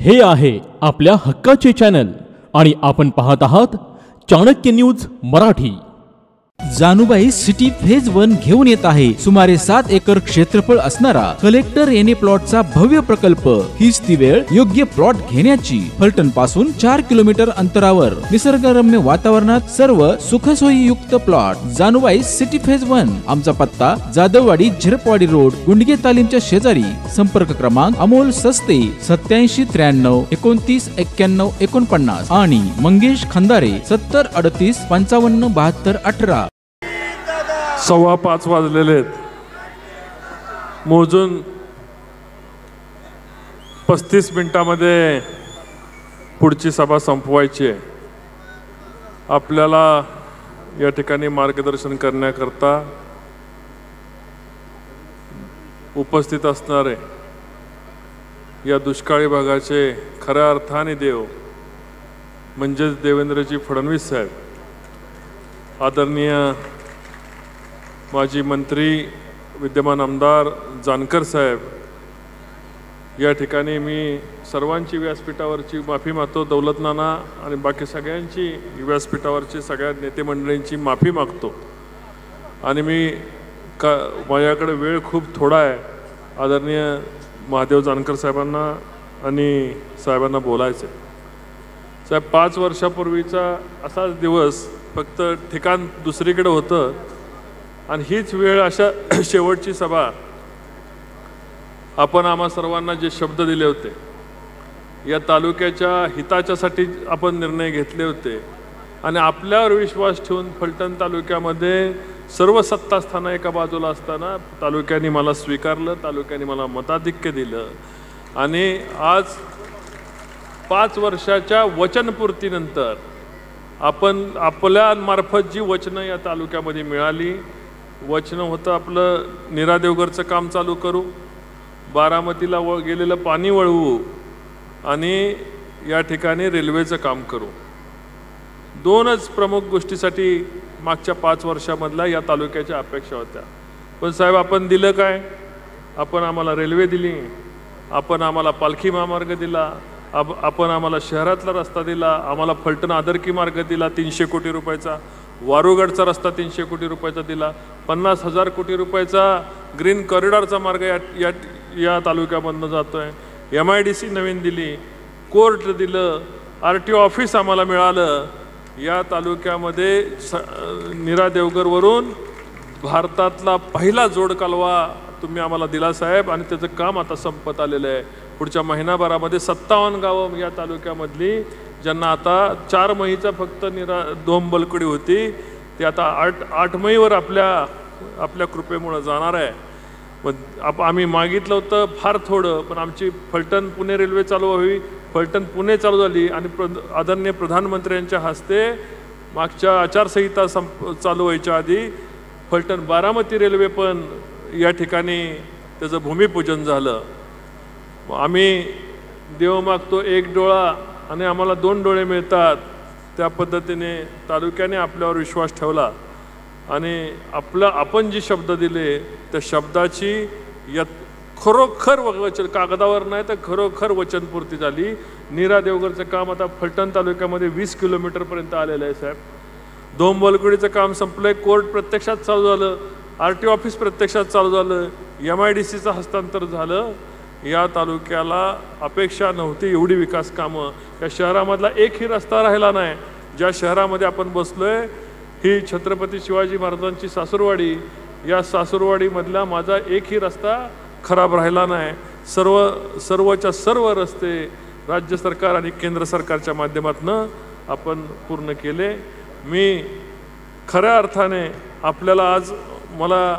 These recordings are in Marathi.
हे आहे आपल्या हक्काचे चॅनल आणि आपण पाहत आहात Chanakya news Marathi. Janubai city phase 1 घेऊन येत आहे सुमारे 7 एकर क्षेत्रफळ असणारा कलेक्टर एने प्लॉटचा भव्य प्रकल्प। हीच ती वेळ योग्य प्लॉट घेण्याची। फलटण पासून 4 किलोमीटर अंतरावर निसर्गरम्य वातावरणात सर्व सुखसोयी युक्त प्लॉट। Janubai city phase 1। आमचा पत्ता जाधववाडी झिरपवाडी रोड, गुंडगे तालीमच्या शेजारी। संपर्क क्रमांक अमोल सस्ते 87 93 29 91 49 आणि मंगेश खंदारे 70 38 55 72 18। 5:15 वाजलेले आहेत। मोजून 35 मिनिटांमध्ये पुढची सभा संपवायची आहे। आपल्याला या ठिकाणी मार्गदर्शन करण्याकरता उपस्थित असणारे या दुष्काळी भागाचे खऱ्या अर्थाने देव म्हणजेच देवेंद्रजी फडणवीस साहेब, आदरणीय माजी मंत्री विद्यमान आमदार जानकर साहेब, या ठिकाणी मी सर्वांची व्यासपीठावरची माफी मागतो। दौलत नाना आणि बाकी सगळ्यांची व्यासपीठावरची सगळ्या नेते मंडळींची माफी मागतो। आणि माझ्याकडे वेळ खूप थोडा आहे। आदरणीय महादेव जानकर साहेबांना आणि साहेबांना बोलायचं आहे। साहेब, 5 वर्षापूर्वीचा असाच दिवस, फक्त ठिकाण दुसरीकडे होतं आणि हीच वेळ, अशा शेवटची सभा आपण आम्हा सर्वांना जे शब्द दिले होते, या तालुक्याच्या हिताच्यासाठी आपण निर्णय घेतले होते आणि आपल्यावर विश्वास ठेवून फलटण तालुक्यामध्ये सर्व सत्तास्थानं एका बाजूला असताना तालुक्याने मला स्वीकारलं, तालुक्याने मला मताधिक्य दिलं आणि आज 5 वर्षाच्या वचनपूर्तीनंतर आपण आपल्या मार्फत जी वचनं या तालुक्यामध्ये मिळाली, वचन होतं आपलं नीरा देवघरचं काम चालू करू, बारामतीला गेलेलं पाणी वळवू आणि या ठिकाणी रेल्वेचं काम करू। 2च प्रमुख गोष्टीसाठी मागच्या 5 वर्षामधल्या या तालुक्याच्या अपेक्षा होत्या। पण साहेब, आपण दिलं काय? आपण आम्हाला रेल्वे दिली, आपण आम्हाला पालखी महामार्ग दिला, आपण आम्हाला शहरातला रस्ता दिला, आम्हाला फलटण आदरकी मार्ग दिला 300 कोटी रुपयाचा, वारुगडचा रस्ता 300 कोटी रुपयाचा दिला, 50,000 कोटी रुपयाचा ग्रीन कॉरिडॉरचा मार्ग या तालुक्यामधनं जातोय, MIDC नवीन दिली, कोर्ट दिलं, RTO ऑफिस आम्हाला मिळालं। या तालुक्यामध्ये नीरा देवघरवरून भारतातला पहिला जोड कालवा तुम्ही आम्हाला दिला साहेब आणि त्याचं काम आता संपत आलेलं आहे। पुढच्या महिनाभरामध्ये 57 गावं या तालुक्यामधली, ज्यांना आता 4 मईचा फक्त दोंबलकडी होती, ती आता 8 मईवर आपल्या कृपेमुळे जाणार आहे। मग आम्ही मागितलं होतं फार थोडं, पण आमची फलटण पुणे रेल्वे चालू व्हावी, फलटण पुणे चालू झाली आणि आदरणीय प्रधानमंत्र्यांच्या हस्ते मागच्या आचारसंहिता चालू व्हायच्या आधी फलटण बारामती रेल्वे पण या ठिकाणी त्याचं भूमिपूजन झालं। आम्ही देव मागतो 1 डोळा आणि आम्हाला 2 डोळे मिळतात, त्या पद्धतीने तालुक्याने आपल्यावर विश्वास ठेवला आणि आपण जे शब्द दिले त्या शब्दाची खरोखर वचन, कागदावर नाही तर खरोखर वचनपूर्ती झाली। नीरा देवघरचं काम आता फलटण तालुक्यामध्ये 20 किलोमीटरपर्यंत आलेलं आहे साहेब। दोंबलकडीचं काम संपलंय, कोर्ट प्रत्यक्षात चालू झालं, RTO ऑफिस प्रत्यक्षात चालू झालं, MIDCचं हस्तांतर झालं। या तालुक्याला अपेक्षा नव्हती एवढी विकास कामं। या शहरामधला एकही रस्ता राहिला नाही। ज्या शहरामध्ये आपण बसलोय ही छत्रपती शिवाजी महाराजांची सासूरवाडी, या सासूरवाडीमधला माझा एकही रस्ता खराब राहिला नाही। सर्वच्या सर्व रस्ते राज्य सरकार आणि केंद्र सरकारच्या माध्यमातून आपण पूर्ण केले। मी खऱ्या अर्थाने आपल्याला आज मला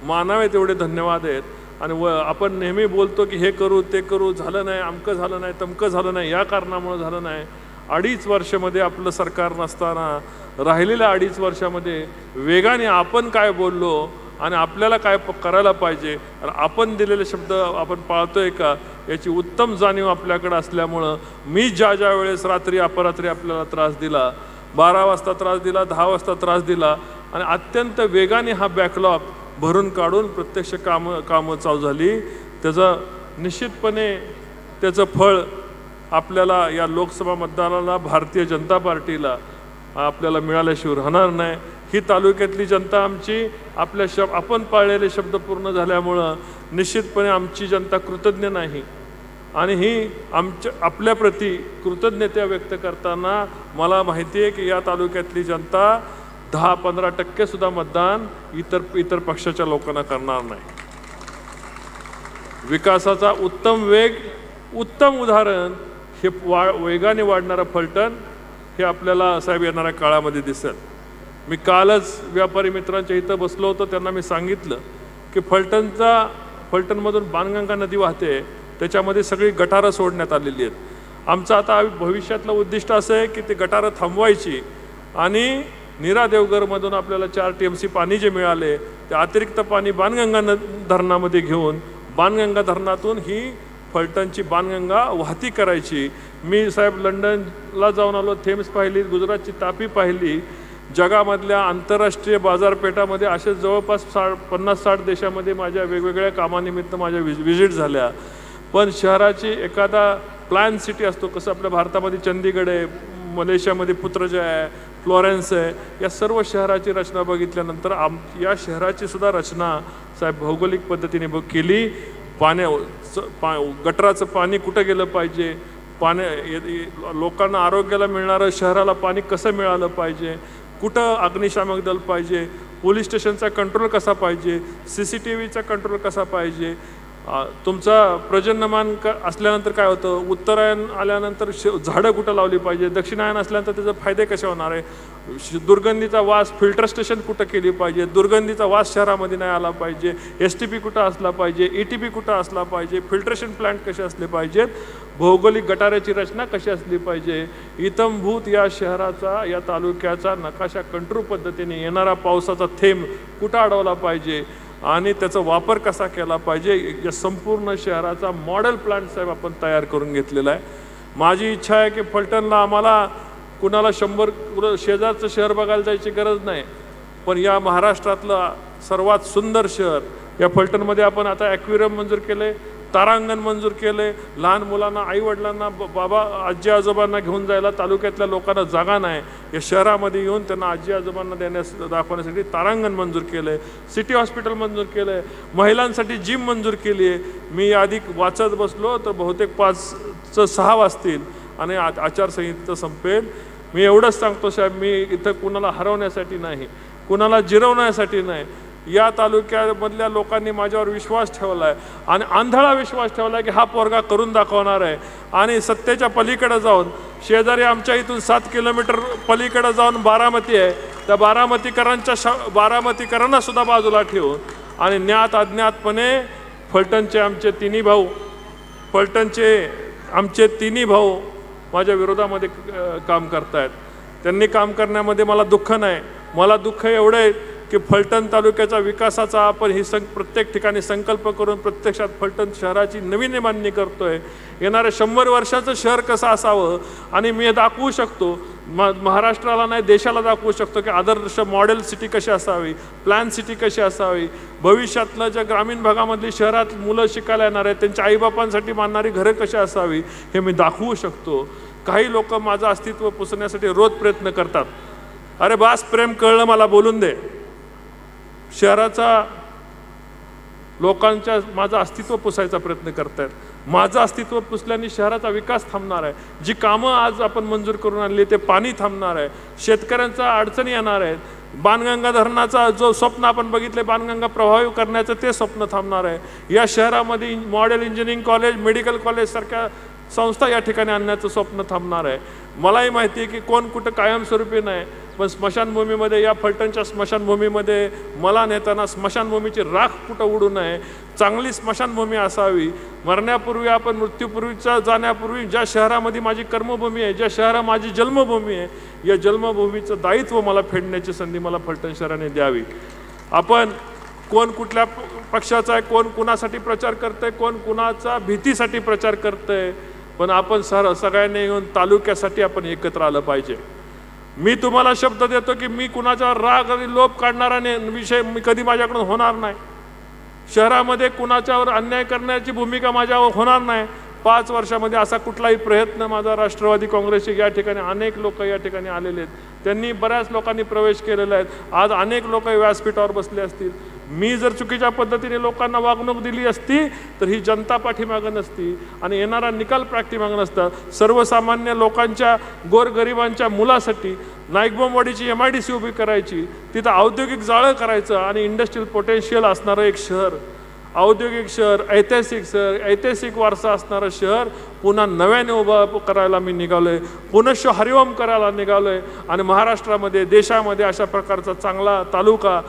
मानावे तेवढे धन्यवाद आहेत। आणि आपण नेहमी बोलतो की हे करू ते करू, झालं नाही, अमकं झालं नाही, तमकं झालं नाही, या कारणामुळे झालं नाही। 2.5 वर्षामध्ये आपलं सरकार नसताना राहिलेल्या 2.5 वर्षामध्ये वेगाने आपण काय बोललो आणि आपल्याला काय करायला पाहिजे, आपण दिलेले शब्द आपण पाळतोय का, याची उत्तम जाणीव आपल्याकडे असल्यामुळं मी ज्या वेळेस रात्री अपरात्री आपल्याला त्रास दिला, 12 वाजता त्रास दिला, 10 वाजता त्रास दिला आणि अत्यंत वेगाने हा बॅकलॉग भरून काढून प्रत्यक्ष कामं चालू झाली, त्याचा निश्चितपणे त्याचं फळ आपल्याला या लोकसभा मतदानाला भारतीय जनता पार्टीला आपल्याला मिळाल्याशिवाय राहणार नाही। ही तालुक्यातली जनता आमची आपल्या आपण पाळलेले शब्द पूर्ण झाल्यामुळं निश्चितपणे आमची जनता कृतज्ञ नाही आणि ही आपल्याप्रती कृतज्ञता व्यक्त करताना मला माहिती आहे की या तालुक्यातली जनता 10-15% सुद्धा मतदान इतर पक्षाच्या लोकांना करणार नाही। विकासाचा उत्तम वेग, उत्तम उदाहरण हे वेगाने वाढणारं फलटण हे आपल्याला साहेब येणाऱ्या काळामध्ये दिसेल। मी कालच व्यापारी मित्रांच्या इथं बसलो होतो, त्यांना मी सांगितलं की फलटणमधून बाणगंगा नदी वाहते, त्याच्यामध्ये सगळी गटारं सोडण्यात आलेली आहेत। आमचं आता भविष्यातलं उद्दिष्ट असं आहे की ते गटारं थांबवायची आणि नीरा देवघरमधून आपल्याला 4 TMC पाणी जे मिळाले ते अतिरिक्त पाणी बाणगंगा धरणामध्ये घेऊन बाणगंगा धरणातून ही फलटणची बाणगंगा वाहती करायची। मी साहेब लंडनला जाऊन आलो, थेम्स पाहिली, गुजरातची तापी पाहिली, जगामधल्या आंतरराष्ट्रीय बाजारपेठामध्ये असे जवळपास 50-60 देशामध्ये माझ्या वेगवेगळ्या कामानिमित्त माझ्या विजिट झाल्या। पण शहराची एखादा प्लॅन सिटी असतो, कसं आपल्या भारतामध्ये चंदीगड आहे, मलेशियामध्ये पुत्रजय आहे, फ्लोरेन्स आहे, या सर्व शहराची रचना बघितल्यानंतर या शहराची सुद्धा रचना साहेब भौगोलिक पद्धतीने केली। गटराचं पाणी कुठं गेलं पाहिजे, लोकांना आरोग्याला मिळणारं शहराला पाणी कसं मिळालं पाहिजे, कुठं अग्निशामक दल पाहिजे, पोलीस स्टेशनचा कंट्रोल कसा पाहिजे, CCTVचा कंट्रोल कसा पाहिजे, तुमचा प्रजन्यमान असल्यानंतर काय होतं, उत्तरायण आल्यानंतर झाडं कुठं लावली पाहिजे, दक्षिणायन असल्यानंतर त्याचे फायदे कसे होणार आहे, दुर्गंधीचा वास फिल्टर स्टेशन कुठं केली पाहिजे, दुर्गंधीचा वास शहरामध्ये नाही आला पाहिजे, STP कुठं असला पाहिजे, ETP कुठं असला पाहिजे, फिल्ट्रेशन प्लांट कसे असले पाहिजेत, भौगोलिक गटाराची रचना कशी असली पाहिजे, इतंभूत या शहराचा या तालुक्याचा नकाशा कंट्रोल पद्धतीने येणारा पावसाचा थेंब कुठं अडवला पाहिजे आणि त्याचा वापर कसा केला पाहिजे, या संपूर्ण शहराचा मॉडेल प्लॅन साहेब आपण तयार करून घेतलेला आहे। माझी इच्छा आहे की फलटणला आम्हाला कुणाला 100 शेजारचं शहर बघायला जायची गरज नाही, पण या महाराष्ट्रातलं सर्वात सुंदर शहर या फलटणमध्ये आपण आता ॲक्वेरियम मंजूर केले, तारांगण मंजूर केले। लहान मुलांना, आईवडिलांना, बाबा आजी आजोबांना घेऊन जायला तालुक्यातल्या लोकांना जागा नाही, या शहरामध्ये येऊन त्यांना आजी आजोबांना दाखवण्यासाठी तारांगण मंजूर केले, सिटी हॉस्पिटल मंजूर केलं आहे, महिलांसाठी जिम मंजूर केली आहे। मी आधी वाचत बसलो तर बहुतेक 5-6 वाजतील आणि आचारसंहिता संपेल। मी एवढंच सांगतो साहेब, मी इथं कुणाला हरवण्यासाठी नाही, कुणाला जिरवण्यासाठी नाही, या तालुक्यामधल्या लोकांनी माझ्यावर विश्वास ठेवला आहे आणि आंधळा विश्वास ठेवला आहे की हा पोरगा करून दाखवणार आहे आणि सत्तेच्या पलीकडे जाऊन शेजारी आमच्या इथून 7 किलोमीटर पलीकडे जाऊन बारामती आहे, त्या बारामतीकरांना सुद्धा बाजूला ठेवून आणि ज्ञात अज्ञातपणे फलटणचे आमचे तिन्ही भाऊ माझ्या विरोधामध्ये काम करतायत। त्यांनी काम करण्यामध्ये मला दुःख नाही, मला दुःख एवढं आहे की फलटण तालुक्याच्या विकासाचा आपण प्रत्येक ठिकाणी संकल्प करून प्रत्यक्षात फलटण शहराची नवीन मांडणी करतोय। येणाऱ्या 100 वर्षाचं शहर कसं असावं आणि मी दाखवू शकतो, महाराष्ट्राला नाही देशाला दाखवू शकतो की आदर्श मॉडेल सिटी कशी असावी, प्लॅन सिटी कशी असावी, भविष्यातलं ज्या ग्रामीण भागामधली शहरात मुलं शिकायला येणार आहेत त्यांच्या आईबापांसाठी मानणारी घरं कशी असावी हे मी दाखवू शकतो। काही लोक माझं अस्तित्व पुसण्यासाठी रोज प्रयत्न करतात, अरे बास प्रेम कळलं मला बोलून दे, शहराचा लोकांच्या माझं अस्तित्व पुसायचा प्रयत्न करतायत। माझं अस्तित्व पुसल्याने शहराचा विकास थांबणार आहे, जी कामं आज आपण मंजूर करून आणली ते पाणी थांबणार आहे, शेतकऱ्यांचा अडचणी येणार आहेत, बाणगंगा धरणाचा जो स्वप्न आपण बघितले बाणगंगा प्रभावी करण्याचं ते स्वप्न थांबणार आहे। या शहरामध्ये model engineering college, medical college सारख्या संस्था या ठिकाणी आणण्याचं स्वप्न थांबणार आहे। मलाही माहिती आहे की कोण कुठं कायमस्वरूपी नाही, पण स्मशानभूमीमध्ये या फलटणच्या स्मशानभूमीमध्ये मला नेताना स्मशानभूमीची राख कुठं उडू नये, चांगली स्मशानभूमी असावी। मरण्यापूर्वी आपण मृत्यूपूर्वीच्या जाण्यापूर्वी ज्या शहरामध्ये माझी कर्मभूमी आहे, ज्या शहरात माझी जन्मभूमी आहे, या जन्मभूमीचं दायित्व मला फेडण्याची संधी मला फलटण शहराने द्यावी। आपण कोण कुठल्या पक्षाचा आहे, कोण कुणासाठी प्रचार करतंय, कोण कुणाचा भीतीसाठी प्रचार करतंय, पण आपण सगळ्यांनी येऊन तालुक्यासाठी आपण एकत्र आलं पाहिजे। मी तुम्हाला शब्द देतो की मी कुणाच्यावर राग आणि लोभ काढणारा विषय मी कधी माझ्याकडून होणार नाही, शहरामध्ये कुणाच्यावर अन्याय करण्याची भूमिका माझ्यावर होणार नाही। 5 वर्षामध्ये असा कुठलाही प्रयत्न माझा राष्ट्रवादी काँग्रेसचे या ठिकाणी अनेक लोक या ठिकाणी आलेले आहेत, त्यांनी बऱ्याच लोकांनी प्रवेश केलेला आहे. आज अनेक लोक व्यासपीठावर बसले असतील. मी जर चुकीच्या पद्धतीने लोकांना वागणूक दिली असती तर ही जनता पाठीमागं नसती आणि येणारा निकाल पाठीमागं नसता. सर्वसामान्य लोकांच्या गोरगरिबांच्या मुलासाठी नाईकबोंबवाडीची MIDC उभी करायची, तिथं औद्योगिक जाळं करायचं आणि इंडस्ट्रियल पोटेन्शियल असणारं एक शहर, औद्योगिक शहर, ऐतिहासिक वारसा असणारं शहर पुन्हा नव्याने उभं करायला मी निघालोय, पुनश्च हरिओम करायला निघालोय. आणि महाराष्ट्रामध्ये, देशामध्ये अशा प्रकारचा चांगला तालुका,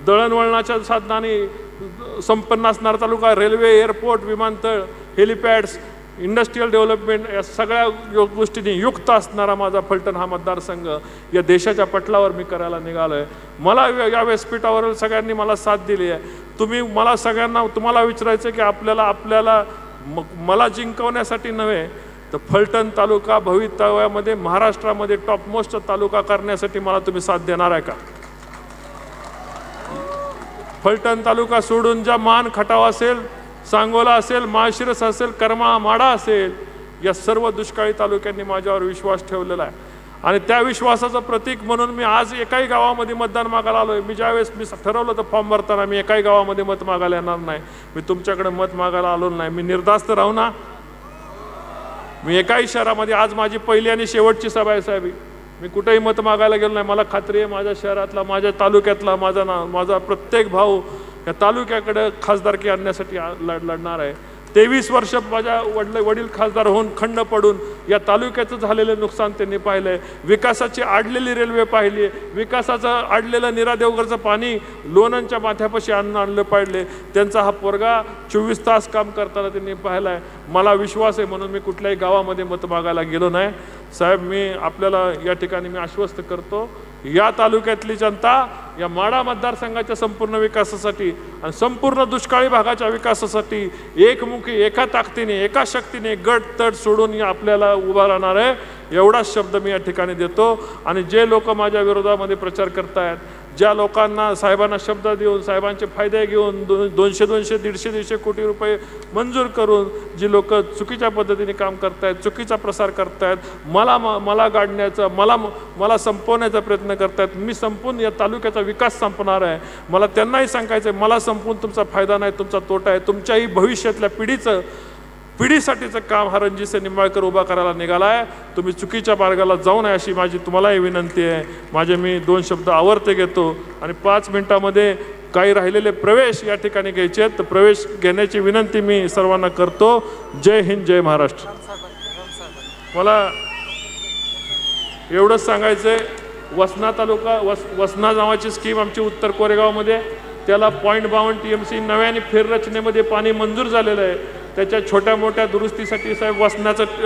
दळणवळणाच्या साधनाने संपन्न असणारा तालुका, रेल्वे, एअरपोर्ट, विमानतळ, हेलिपॅड्स, इंडस्ट्रियल डेव्हलपमेंट या सगळ्या गोष्टींनी युक्त असणारा माझा फलटण हा मतदारसंघ या देशाच्या पटलावर मी करायला निघालो आहे. मला या व्यासपीठावर सगळ्यांनी मला साथ दिली आहे. तुम्ही मला सगळ्यांना तुम्हाला विचारायचं की आपल्याला मला जिंकवण्यासाठी नव्हे तर फलटण तालुका भवितव्यामध्ये महाराष्ट्रामध्ये टॉपमोस्ट तालुका करण्यासाठी मला तुम्ही साथ देणार आहे का? फलटण तालुका सोडून ज्या मान, खटाव असेल, सांगोला असेल, माळशिरस असेल, करमाळा, माढा असेल, या सर्व दुष्काळी तालुक्यांनी माझ्यावर विश्वास ठेवलेला आहे. आणि त्या विश्वासाचं प्रतीक म्हणून मी आज एकाही गावामध्ये मतदान मागायला आलो आहे. ज्यावेळेस मी ठरवलं होतं फॉर्म भरताना मी एकाही गावामध्ये मत मागायला येणार नाही, मी तुमच्याकडे मत मागायला आलो नाही, मी निर्धास्त राहू ना. मी एकाही शहरामध्ये, आज माझी पहिली आणि शेवटची सभा आहे साहेब, मी कुठेही मत मागायला गेलो नाही. मला खात्री आहे माझ्या शहरातला, माझ्या तालुक्यातला माझा प्रत्येक भाऊ या तालुक्याकडे खासदारकी आणण्यासाठी लढणार आहे. 23 वर्ष माझ्या वडील खासदार होऊन खंड पडून या तालुक्याचं झालेलं नुकसान त्यांनी पाहिलंय. विकासाची आडलेली रेल्वे पाहिली, विकासाचं आडलेलं नीरा-देवगडचं पाणी लोणंदच्या माथ्यापाशी आणलं पाहिजे. त्यांचा हा पोरगा 24 तास काम करताना त्यांनी पाहिलाय. मला विश्वास आहे म्हणून मी कुठल्याही गावामध्ये मत मागायला गेलो नाही. साहेब, मी आपल्याला या ठिकाणी मी आश्वस्त करतो, या तालुक्यातली जनता या माढा मतदारसंघाच्या संपूर्ण विकासासाठी आणि संपूर्ण दुष्काळी भागाच्या विकासासाठी एकमुखी, एका ताकदीने, एका शक्तीने गट तट सोडून आपल्याला उभा राहणार आहे, एवढाच शब्द मी या ठिकाणी देतो. आणि जे लोक माझ्या विरोधामध्ये प्रचार करतायत, ज्या लोकांना साहेबांना शब्द देऊन, साहेबांचे फायदे घेऊन 200, 150 कोटी रुपये मंजूर करून जी लोक चुकीच्या पद्धतीने काम करतायत, चुकीचा प्रसार करतायत, मला गाडण्याचा, मला संपवण्याचा प्रयत्न करतायत, मी संपून या तालुक्याचा विकास संपणार आहे. मला त्यांनाही सांगायचं आहे, मला संपून तुमचा फायदा नाही, तुमचा तोटा आहे. तुमच्याही भविष्यातल्या पिढीसाठीचं काम हा रणजितसिंह निंबाळकर उभा करायला निघाला आहे. तुम्ही चुकीच्या मार्गाला जाऊ नये अशी माझी तुम्हालाही विनंती आहे. मी 2 शब्द आवर्ते घेतो आणि 5 मिनिटामध्ये काही राहिलेले प्रवेश या ठिकाणी घ्यायचे आहेत, तर प्रवेश घेण्याची विनंती मी सर्वांना करतो. जय हिंद, जय महाराष्ट्र. मला एवढंच सांगायचं आहे, वसना तालुका, वसना नावाची स्कीम आमची उत्तर कोरेगावमध्ये, त्याला 0.52 TMC नव्याने फेररचनेमध्ये पाणी मंजूर झालेलं आहे. त्याच्या छोट्या मोठ्या दुरुस्तीसाठी साहेब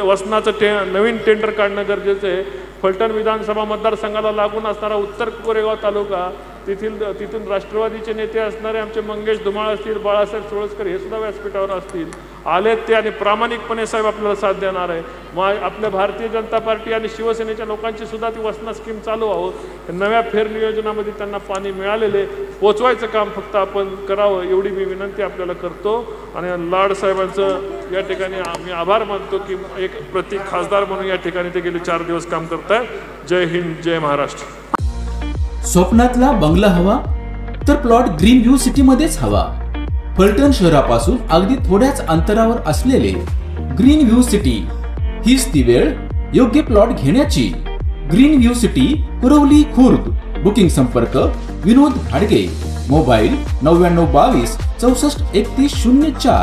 वसनाचं नवीन टेंडर काढणं गरजेचं आहे. फलटण विधानसभा मतदारसंघाला लागून असणारा उत्तर कोरेगाव तालुका, तिथून राष्ट्रवादीचे नेते असणारे आमचे मंगेश धुमाळ असतील, बाळासाहेब सोळसकर हे सुद्धा व्यासपीठावर असतील, आलेत ते आणि प्रामाणिकपणे साहेब आपल्याला साथ देणार आहे. आपल्या भारतीय जनता पार्टी आणि शिवसेनेच्या लोकांची सुद्धा ती वसना स्कीम चालू आहोत. नव्या फेर नियोजनामध्ये त्यांना पाणी मिळालेले पोचवायचं काम फक्त आपण करावं, एवढी मी विनंती आपल्याला करतो. आणि लाड साहेबांचं या ठिकाणी आम्ही आभार मानतो की एक प्रतीक खासदार म्हणून या ठिकाणी ते गेले 4 दिवस काम करतायत. जय हिंद, जय महाराष्ट्र. स्वप्नातला बंगला हवा तर प्लॉट ग्रीन व्ह्यू सिटी मध्येच हवा. फलटण शहरापासून अगदी थोड्याच अंतरावर असलेले ग्रीन व्ह्यू सिटी हीच ती वेळ योग्य प्लॉट घेण्याची. Green view city, Kurwali, Khurd. Booking संपर्क विनोद भाडगे. मोबाईल 9922 64 31 04.